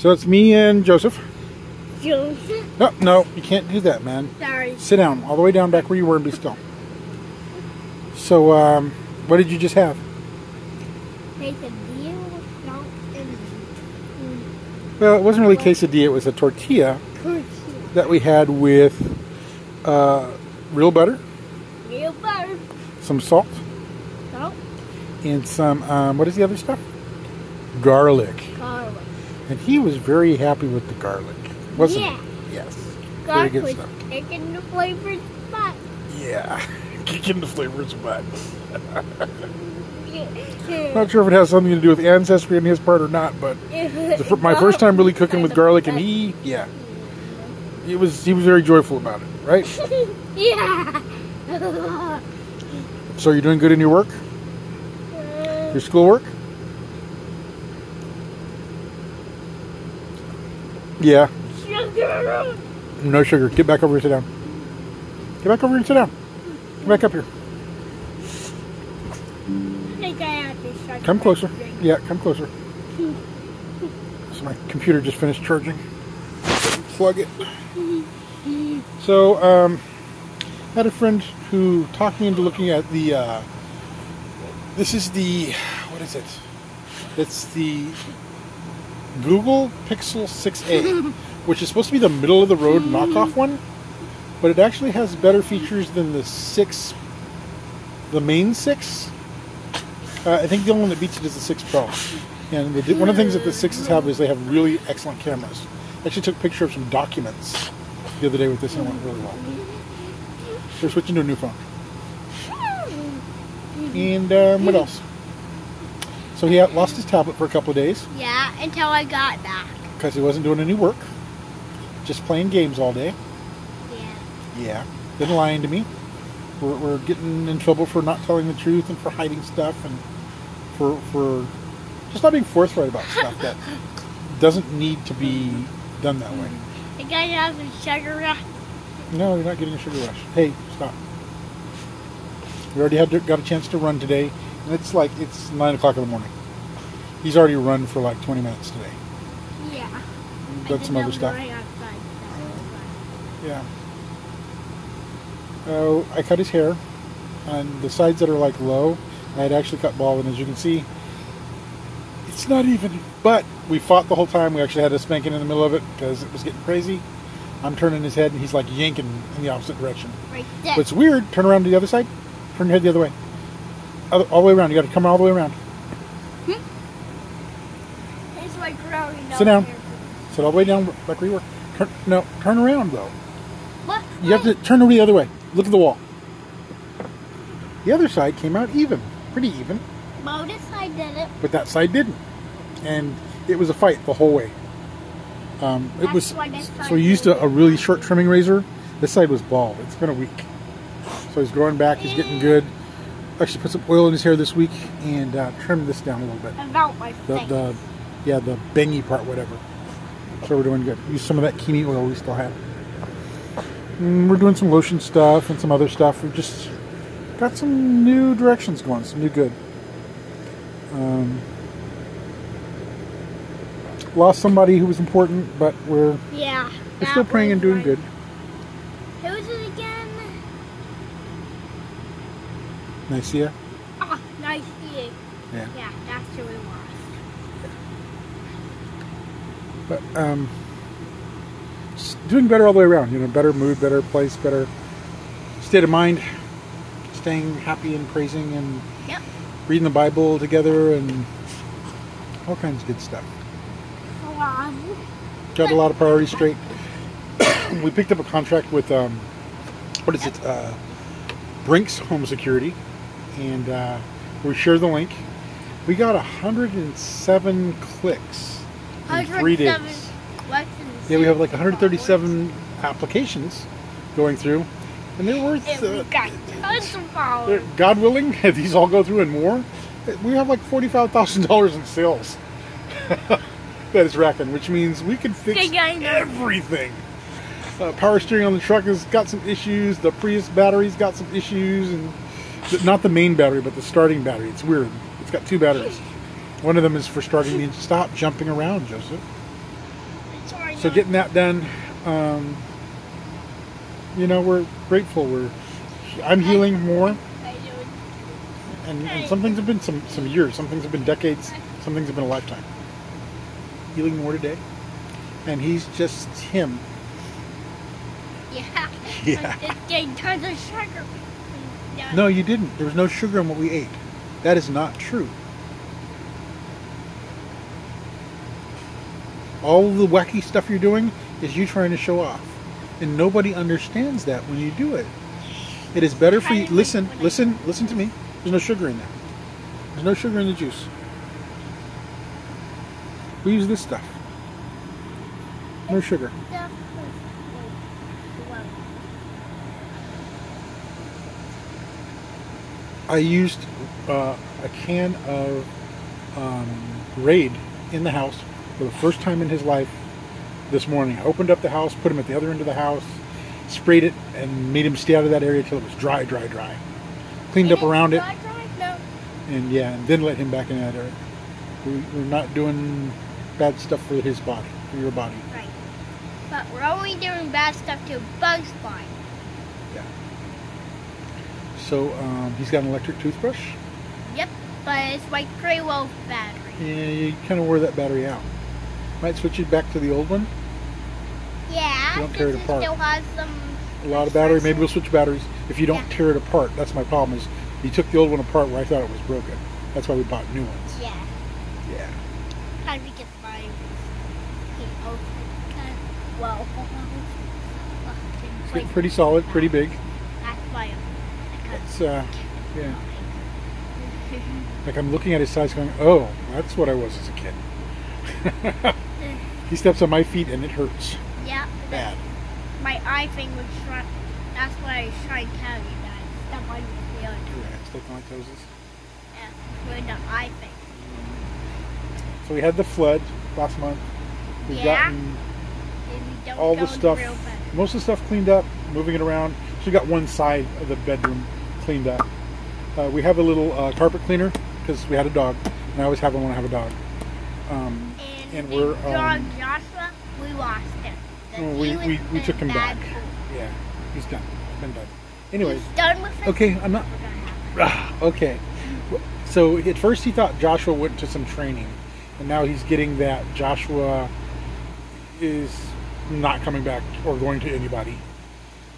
So it's me and Joseph. Joseph? No, no, you can't do that, man. Sorry. Sit down, all the way down back where you were and be still. So, what did you just have? Quesadilla with salt and Well, it wasn't really quesadilla, it was a tortilla tortilla. that we had with real butter, Real butter. some salt, Salt. and some, what is the other stuff? Garlic. Garlic. And he was very happy with the garlic, wasn't Yeah. he? Yes. Very Garlic good was stuff. kicking the flavors back. Yeah. Kicking the flavors back. Yeah. Not sure if it has something to do with ancestry on his part or not, but my first time really cooking with garlic, and he was very joyful about it, right? Yeah. So you're doing good in your work? Your schoolwork? Yeah. Sugar. No sugar. Get back over here, sit down. Get back over here and sit down. Come back up here. I think I have to start Come closer. drinking. Yeah, come closer. So my computer just finished charging. Plug it. So, I had a friend who talked me into looking at the, this is the, what is it? It's the Google Pixel 6a, which is supposed to be the middle of the road knockoff one, but it actually has better features than the 6, the main 6. I think the only one that beats it is the 6 Pro. And one of the things that the 6s have is they have really excellent cameras. I actually took a picture of some documents the other day with this and it went really well. We're switching to a new phone. And what else? So he lost his tablet for a couple of days Yeah, until I got back. because he wasn't doing any work. Just playing games all day. Yeah. Yeah. Been lying to me. We're getting in trouble for not telling the truth and for hiding stuff and for just not being forthright about stuff that doesn't need to be done that way. You guys have some sugar rush? No, you're not getting a sugar rush. Hey, stop. We already got a chance to run today, and it's 9 o'clock in the morning. He's already run for like 20 minutes today. Yeah. Done some other stuff. Right outside, Yeah. Oh, I cut his hair on the sides that are like low. I had actually cut bald, and as you can see, it's not even. But we fought the whole time. We actually had a spanking in the middle of it because it was getting crazy. I'm turning his head, and he's like yanking in the opposite direction. right there. But it's weird. Turn around to the other side. Turn your head the other way. All the way around. You got to come all the way around. It's like growing Sit down. here. Sit all the way down like where you were. Turn around though. What? You have to turn the other way. Look at the wall. The other side came out even. Pretty even. Well, this side did it. But that side didn't. And it was a fight the whole way. It was. Why this side So he used a really short trimming razor. This side was bald. It's been a week. So he's growing back. He's getting good. Actually put some oil in his hair this week and trimmed this down a little bit. About my face. The bangy part, whatever. So we're doing good. Use some of that Kimi oil we still have. And we're doing some lotion stuff and some other stuff. We've just got some new directions going, some new good. Lost somebody who was important, but we're still praying and doing good. Who was it again? Nicaea? Oh, nice seeing. Yeah. Yeah, that's who we lost. But just doing better all the way around. You know, better mood, better place, better state of mind. Staying happy and praising and reading the Bible together and all kinds of good stuff. Got a lot of priorities straight. We picked up a contract with what is it? Brinks Home Security, and we shared the link. We got 107 clicks in 3 days. Yeah, we have like 137 applications going through, and they're worth. We got tons of followers. God willing, if these all go through and more, we have like $45,000 in sales. That is racking, which means we can fix everything. Power steering on the truck has got some issues. The Prius battery's got some issues, and not the main battery, but the starting battery. It's weird. It's got two batteries. One of them is for starting the engine. Stop jumping around, Joseph. Sorry. So getting that done, you know, we're grateful. I'm healing more, and some things have been some years, some things have been decades, some things have been a lifetime. Healing more today, and he's just him. Yeah. Yeah. I'm just getting tons of sugar. No, you didn't. There was no sugar in what we ate. That is not true. All the wacky stuff you're doing is you trying to show off. And nobody understands that when you do it. It is better for you. Listen to me. There's no sugar in there. There's no sugar in the juice. We use this stuff. No sugar. I used a can of Raid in the house for the first time in his life this morning. I opened up the house, put him at the other end of the house, sprayed it, and made him stay out of that area till it was dry. Cleaned up around it, No. and then let him back in that area. We're not doing bad stuff for his body, for your body. Right. But we're only doing bad stuff to Bugs Bunny. Yeah. So he's got an electric toothbrush. Yep, but it's like pretty low battery. Yeah, you kind of wear that battery out. Might switch it back to the old one. Yeah, You don't tear it because apart. still has some. A lot of battery. Maybe we'll switch batteries if you don't Yeah. tear it apart. That's my problem. Is you took the old one apart where I thought it was broken. That's why we bought new ones. Yeah. Yeah. How do we get my well? It's getting pretty solid, pretty big. That's why It's yeah. Like I'm looking at his size, going, "Oh, that's what I was as a kid." He steps on my feet and it hurts Yeah. bad. My eye thing was shut. That's why I was trying to tell you that. Step on the other. Yeah, stepped on my toes. Yeah. With the eye thing. So we had the flood last month. We've Yeah. gotten And we don't all go the stuff, real fast. most of the stuff cleaned up, moving it around. So we got one side of the bedroom cleaned up. We have a little carpet cleaner because we had a dog, and I always have one when I have a dog. And the we're dog Joshua, we lost him. we took him back. Bad food. Yeah, he's done. Been done. Anyway, He's done with it. okay, I'm not. We're gonna have Okay, so at first he thought Joshua went to some training, and now he's getting that Joshua is not coming back or going to anybody.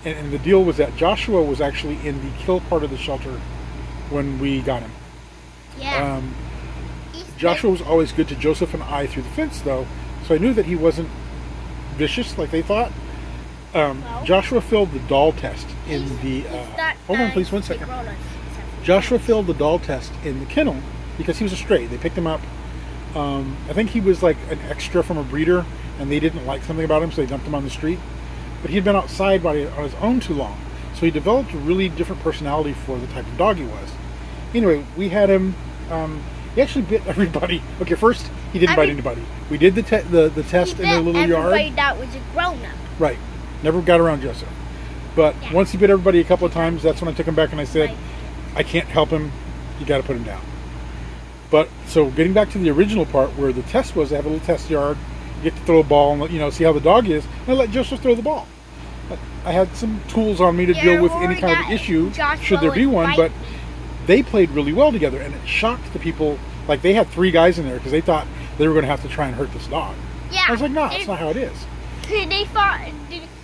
And the deal was that Joshua was actually in the kill part of the shelter when we got him. Yeah. He's Joshua was always good to Joseph and I through the fence, though, so I knew that he wasn't vicious like they thought. Joshua failed the doll test in the. Hold on, please, 1 second. Joshua failed the doll test in the kennel because he was a stray. They picked him up. I think he was like an extra from a breeder, and they didn't like something about him, so they dumped him on the street. But he'd been outside on his own too long, so he developed a really different personality for the type of dog he was. Anyway, we had him. He actually bit everybody. Okay, first he didn't bite anybody. We did the test in the little yard. Everybody that was a grown-up. Right. Never got around Joseph. But Yeah. once he bit everybody a couple of times, that's when I took him back and I said, Right. I can't help him. You got to put him down. But so getting back to the original part where the test was, I have a little test yard. You get to throw a ball and see how the dog is. And I let Joseph throw the ball. I had some tools on me to deal with any kind of issue, should there be one. But they played really well together, and it shocked the people. Like they had 3 guys in there because they thought they were going to have to try and hurt this dog. Yeah. I was like, no, that's not how it is. They thought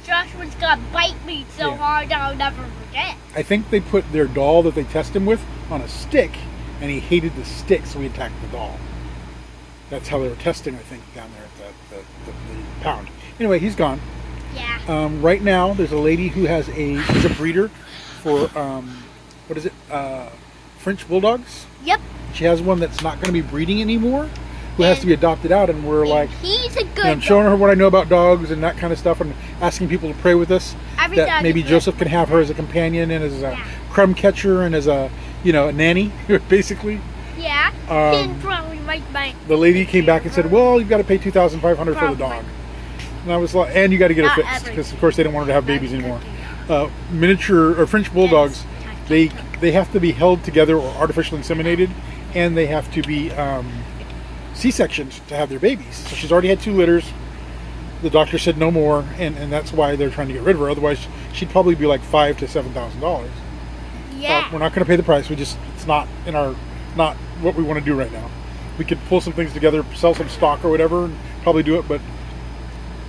Joshua's gonna bite me so Yeah. hard I'll never forget. I think they put their doll that they test him with on a stick, and he hated the stick, so he attacked the doll. That's how they were testing, I think, down there at the pound. Anyway, he's gone. Yeah. Right now, there's a lady who is a breeder for French bulldogs. Yep. She has one that's not going to be breeding anymore, who has to be adopted out, and we're like, he's a good I'm showing her what I know about dogs and that kind of stuff, and asking people to pray with us Every that dog maybe is Joseph good. can have her as a companion and as a Yeah. crumb catcher and as a a nanny, basically. Yeah. He'd probably my The lady came back and said, "Well, you've got to pay $2,500 for the dog," and I was like, "And you got to get Not it fixed every- because, of course, they don't want her to have babies Not anymore." every Miniature or French bulldogs, they have to be held together or artificially inseminated, and they have to be C-sectioned to have their babies. So she's already had 2 litters. the doctor said no more, and that's why they're trying to get rid of her. Otherwise, she'd probably be like $5,000 to $7,000. Yeah. We're not going to pay the price. It's not in our, not what we want to do right now. We could pull some things together, sell some stock or whatever, and probably do it, but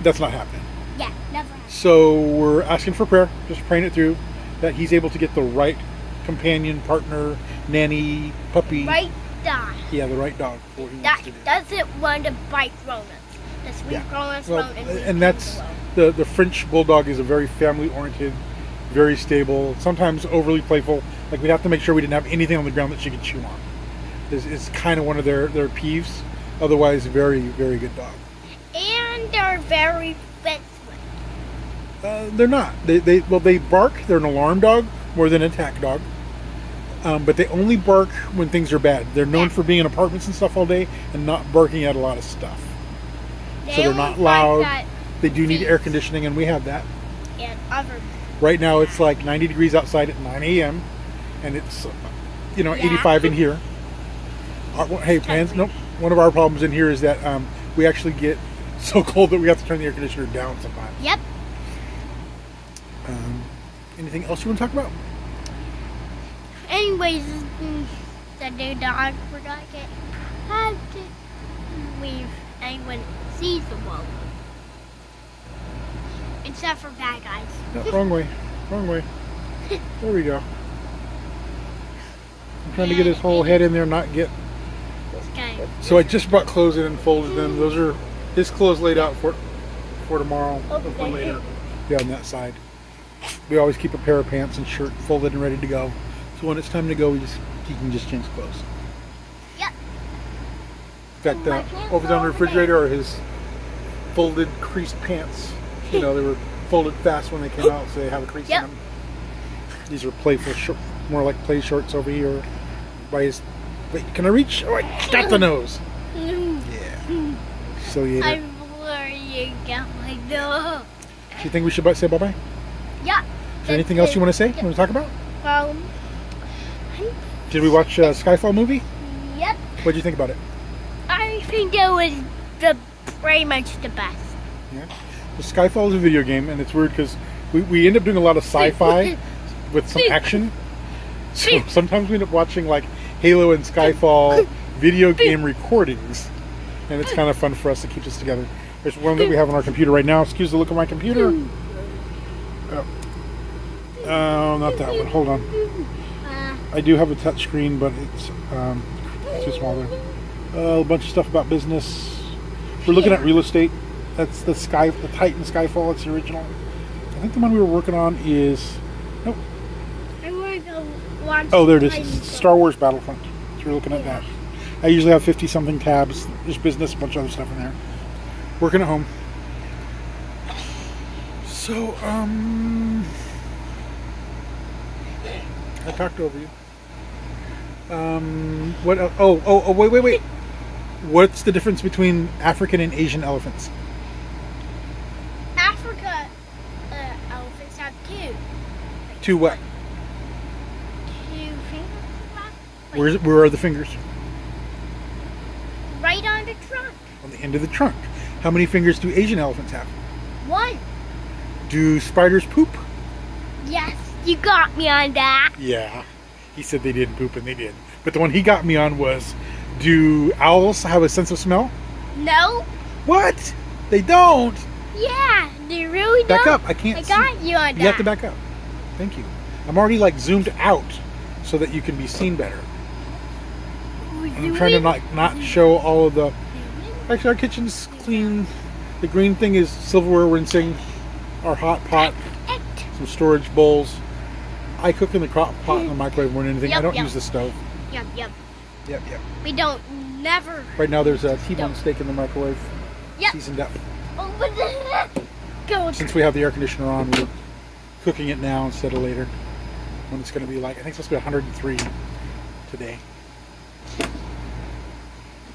that's not happening. Yeah, never happened. So we're asking for prayer, just praying it through, that he's able to get the right companion, partner, nanny, puppy. Right dog. Yeah, the right dog for what he That wants to do. doesn't want to bite rodents. The sweet rodents Well, won't and that's the French Bulldog is a very family-oriented, very stable, sometimes overly playful. Like, we'd have to make sure we didn't have anything on the ground that she could chew on. It's kind of one of their peeves. Otherwise, very, very good dog. And they're very fence. They're not. They bark. They're an alarm dog more than an attack dog. But they only bark when things are bad. They're known for being in apartments and stuff all day and not barking at a lot of stuff. So they're not loud. They do need air conditioning, and we have that. And other. Right now it's like 90 degrees outside at 9 a.m. and it's 85 in here. Hey, fans, nope. One of our problems in here is that we actually get so cold that we have to turn the air conditioner down sometimes. Yep. Anything else you want to talk about? Anyways, the new dog forgot to have to leave anyone sees the wolf. Except for bad guys. No, wrong way. Wrong way. There we go. I'm trying to get his whole head in there, not get... Okay. So I just brought clothes in and folded them. Those are his clothes laid out for tomorrow or for later. Yeah, on that side. We always keep a pair of pants and shirt folded and ready to go. So when it's time to go, he can just change clothes. Yep. In fact, over there on the refrigerator are his folded, creased pants. They were folded fast when they came out, so they have a crease in them. These are playful, more like play shorts over here. By his, wait, can I reach? Oh, I got the nose. Yeah. So yeah. I'm worrying about my nose. Do you think we should say bye-bye? Yeah. Is there anything else you want to say? You want to talk about? Did we watch a Skyfall movie? Yep. What did you think about it? I think it was pretty much the best. Yeah. The Skyfall is a video game, and it's weird because we end up doing a lot of sci-fi with some action. So sometimes we end up watching like Halo and Skyfall video game recordings, and it's kind of fun for us to keep this together. There's one that we have on our computer right now. Excuse the look at my computer. Oh, not that one. Hold on. I do have a touch screen, but it's too small there. A bunch of stuff about business. We're looking at real estate. That's the Titan Skyfall. It's the original. I think the one we were working on is... Nope. I want to go watch. Oh, there it is. Star Wars Battlefront. So we're looking at that. I usually have 50-something tabs. There's business, a bunch of other stuff in there. Working at home. So, I talked over you. What? Oh, wait. What's the difference between African and Asian elephants? Africa elephants have two. Two what? Two fingers? Where are the fingers? Right on the trunk. On the end of the trunk. How many fingers do Asian elephants have? One. Do spiders poop? Yes, you got me on that. Yeah. He said they didn't poop, and they did. But the one he got me on was, do owls have a sense of smell? No. What? They don't? Yeah, they really don't. Back up. I can't see. I got you on that. You have to back up. Thank you. I'm already like zoomed out so that you can be seen better. I'm trying to not show all of the... Actually, our kitchen's clean. The green thing is silverware rinsing. Our hot pot. Some storage bowls. I cook in the crock pot in the microwave more than anything. I don't use the stove. Yep. We never... Right now there's a T-bone steak in the microwave. Yep. Seasoned up. Go. Since we have the air conditioner on, we're cooking it now instead of later. When it's going to be like, I think it's supposed to be 103 today.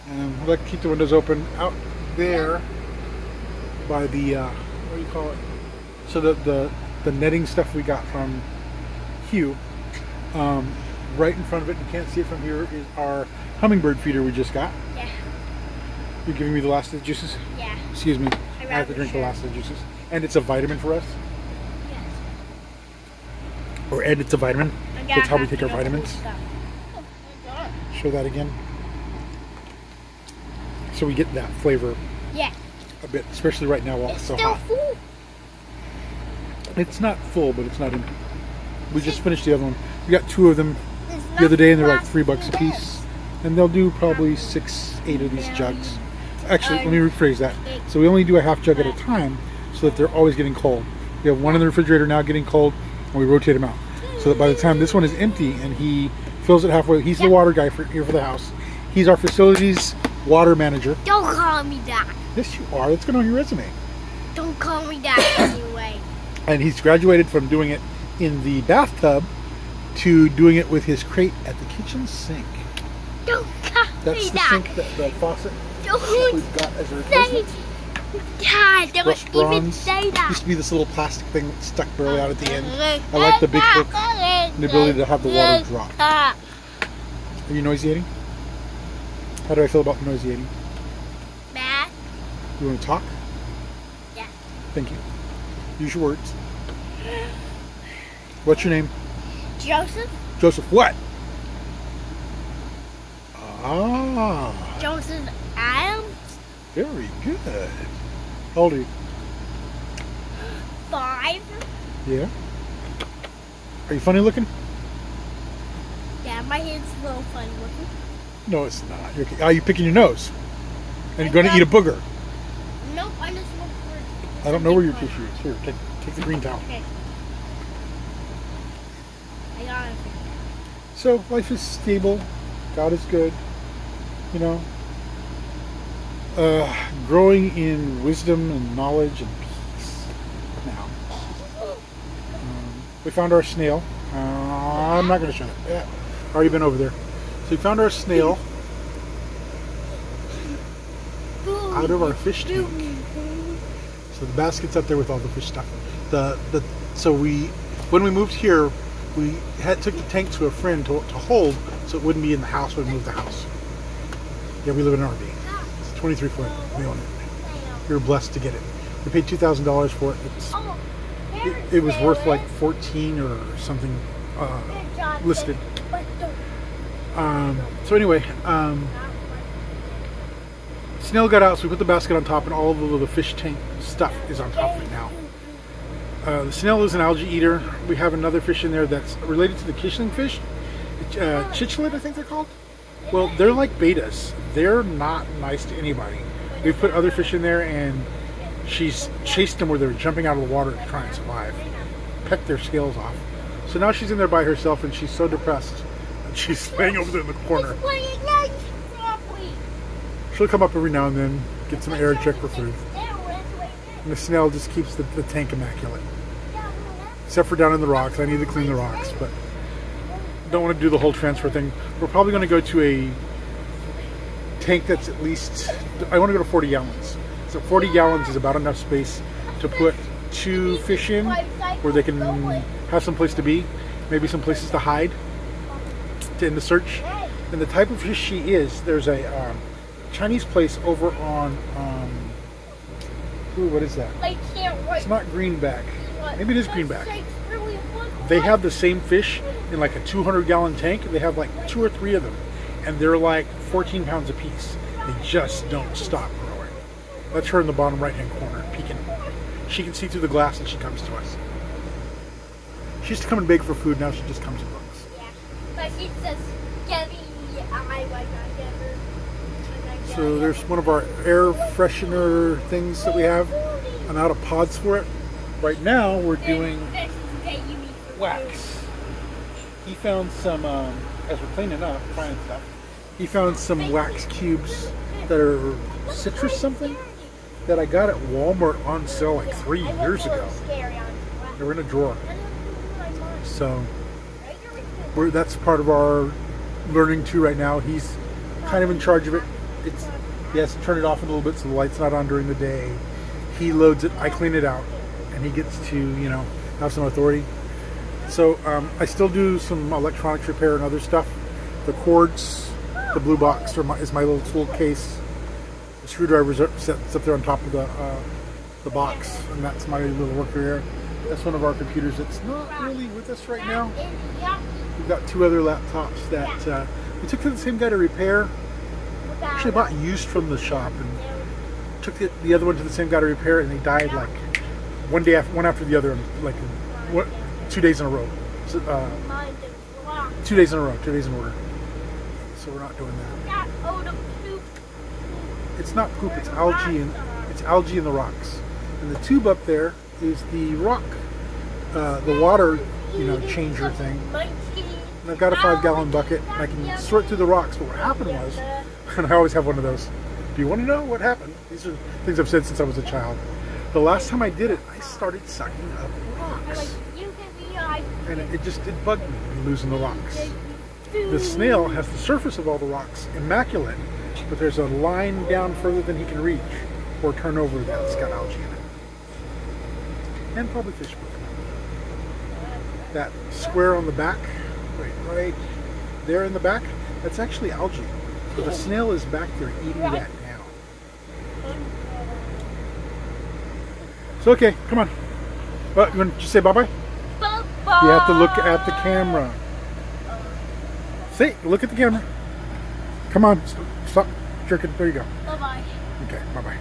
And I'd like to keep the windows open out there by the, what do you call it? So the netting stuff we got from Hugh, right in front of it, you can't see it from here, is our hummingbird feeder we just got. Yeah. You're giving me the last of the juices? Yeah. Excuse me. I I'd I have to drink the last of the juices. And it's a vitamin for us. Yes. And it's a vitamin. That's how we take our vitamins. Oh my God. Show that again. So we get that flavor Yeah. a bit, especially right now while it's so still hot. full. It's not full, but it's not empty. We just finished the other one. We got 2 of them There's the other day, and they're like enough $3 a left. piece. And they'll do probably 6, 8 of these jugs. Actually, let me rephrase that. So we only do a half jug at a time, so that they're always getting cold. We have one in the refrigerator now getting cold, and we rotate them out. So that by the time this one is empty and he fills it halfway, he's the water guy here for the house. He's our facilities water manager. Don't call me that. Yes, you are. That's going on your resume. Don't call me that anyway. And he's graduated from doing it in the bathtub to doing it with his crate at the kitchen sink. Don't call That's me the that. sink, the faucet Don't we've got as a say replacement. Dad, don't Brushed even bronze. say that. Used to be this little plastic thing that stuck barely out at the end. I like the big hook and the ability to have the water drop. Are you nauseating? How do I feel about nauseating? Matt? You want to talk? Yeah. Thank you. Use your words. What's your name? Joseph? Joseph what? Ah, Joseph Adams? very good. How old are you? 5? Yeah. Are you funny looking? Yeah, my head's a little funny looking. No, it's not. Are you picking your nose? And you're going to eat a booger. Nope, I just look for I don't know where your tissue is. Here, take the green towel. Okay. I got it. So life is stable. God is good. You know. Growing in wisdom and knowledge and peace. Now, we found our snail. I'm not going to show it. Yeah, already been over there. So we found our snail out of our fish tank. So the basket's up there with all the fish stuff. So when we moved here, we took the tank to a friend to hold, so it wouldn't be in the house when we moved the house. Yeah, we live in an RV. It's 23 foot. We own it. We were blessed to get it. We paid $2,000 for it. It was worth like 14 or something listed. So anyway, snail got out, so we put the basket on top, and all of the fish tank stuff is on top right now. The snail is an algae eater. We have another fish in there that's related to the Kishling fish, cichlid, I think they're called. Well, they're like betas. They're not nice to anybody. We've put other fish in there, and she's chased them where they're jumping out of the water to try and survive, pecked their scales off. So now she's in there by herself, and she's so depressed. She's laying over there in the corner. She'll come up every now and then, get some air, check for food. And the snail just keeps the tank immaculate. Except for down in the rocks. I need to clean the rocks, but don't want to do the whole transfer thing. We're probably going to go to a tank that's at least, I want to go to 40 gallons. So 40 gallons is about enough space to put 2 fish in, where they can have some place to be, maybe some places to hide to end the search. And the type of fish she is, there's a Chinese place over on ooh, what is that? It's not greenback. Maybe it is greenback. They have the same fish in like a 200-gallon tank. They have like 2 or 3 of them, and they're like 14 pounds a piece. They just don't stop growing. That's her in the bottom right-hand corner, peeking. She can see through the glass, and she comes to us. She used to come and beg for food. Now she just comes and looks. Yeah, but she says, "Give me, I like I get her." So there's one of our air freshener things that we have. I'm out of pods for it. Right now we're doing wax. He found some, as we're cleaning up, finding stuff, he found some wax cubes that are citrus something that I got at Walmart on sale like 3 years ago. They were in a drawer. So that's part of our learning too right now. He's kind of in charge of it. He has to turn it off a little bit so the light's not on during the day. He loads it, I clean it out, and he gets to, you know, have some authority. So I still do some electronics repair and other stuff. The cords, the blue box is my little tool case. The screwdriver's up there on top of the the box, and that's my little worker area. That's one of our computers that's not really with us right now. We've got 2 other laptops that we took to the same guy to repair. Actually bought used from the shop and took the other one to the same guy to repair, and they died like one after the other, like 2 days in a row. So, 2 days in a row, 2 days in order. So we're not doing that. It's not poop, it's algae, and it's algae in the rocks. And the tube up there is the rock, the water, changer thing. And I've got a 5-gallon bucket, and I can sort through the rocks. But what happened was, and I always have one of those. Do you want to know what happened? These are things I've said since I was a child. The last time I did it, I started sucking up rocks. And it bugged me, losing the rocks. The snail has the surface of all the rocks immaculate, but there's a line down further than he can reach or turn over that's got algae in it. And probably fish poop. That square on the back, right there in the back, that's actually algae. So the snail is back there eating that now. So okay, come on. You want to say bye-bye? Bye-bye. You have to look at the camera. Say, look at the camera. Come on, stop jerking. There you go. Bye-bye. Okay, bye-bye.